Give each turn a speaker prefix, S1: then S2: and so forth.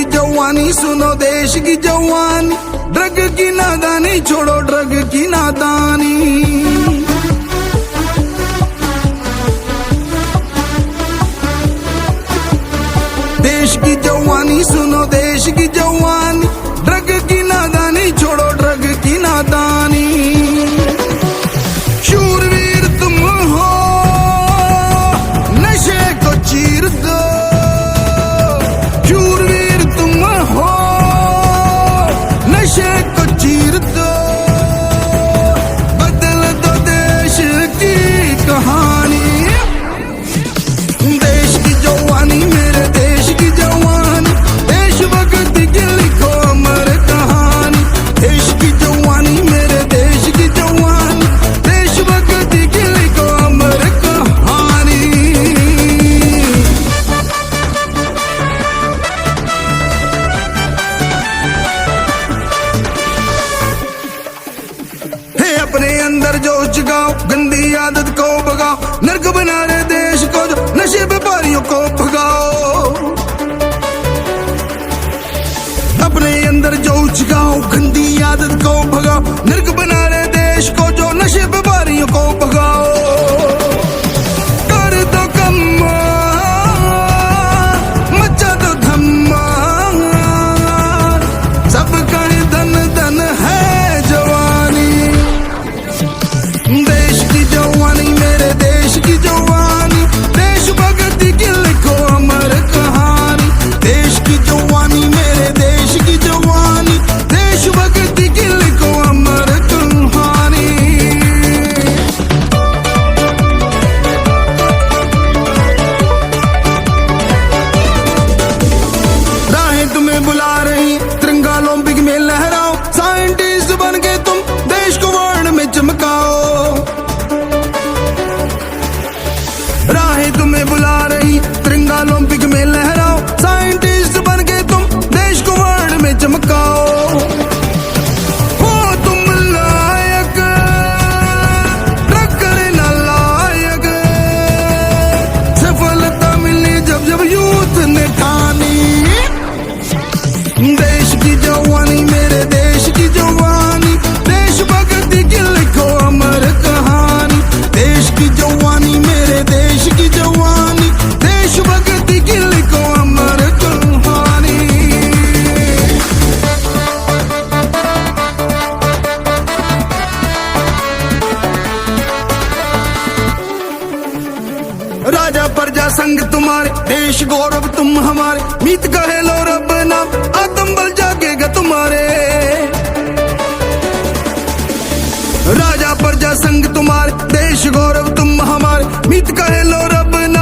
S1: जवानी सुनो देश की जवानी, ड्रग की नादानी छोड़ो ड्रग की नादानी। देश की जवानी सुनो देश की जवानी, ड्रग की नादानी छोड़ो ड्रग की नादानी। शूरवीर तुम हो नशे को चीर दो, शूरवीर तुम हो नशे को चीर दो, बदल दो देश की कहानी। देश की जवानी मेरे देश की जवानी, देशभक्ति की लिखो अमर कहानी। देश की जवानी मेरे देश की जवानी, देशभक्ति की लिखो अमर कहानी। हे अपने अंदर जोश जगाओ, गंदी आदत को भगाओ, नर्क बना रहे देश को जो नशे व्यापारियों को भगाओ। अपने अंदर जोश जगाओ, गंदी आदत को भगाओ, नर्क बना रहे देश को जो नशे व्यापारियों को भगाओ। कर दो कम मचा दो धम्मा, सबका धन धन है जवानी। देश की जवानी मेरे देश की जवानी, देशभक्ति की लिखो अमर कहानी। देश की जवानी मेरे देश की जवानी, देशभक्ति की लिखो अमर कहानी। राहें तुम्हें बुला रही, तिरंगा ओलंपिक में लहराओ, साइंटिस्ट बन के तुम देश को वर्ल्ड में चमकाओ। राहें तुम्हें बुला रही, तिरंगा ओलंपिक में लहराओ, साइंटिस्ट बन के तुम देश को वर्ल्ड में चमकाओ। हो तुम लायक, टक्कर न लायक, सफलता मिली जब जब यूथ ने ठानी। देश की जवानी मेरे देश की जवानी, देशभक्ति की लिखो अमर कहानी। देश की जवानी मेरे देश की जवानी, देशभक्ति की लिखो अमर कहानी। राजा प्रजा संग तुम्हारे, देश गौरव तुम हमारे, मीत कहे लो रब नाम, आत्म बल जागेगा तुम्हारे। राजा प्रजा संग तुम्हारे, देश गौरव तुम हमारे, मीत कहे लो रब नाम,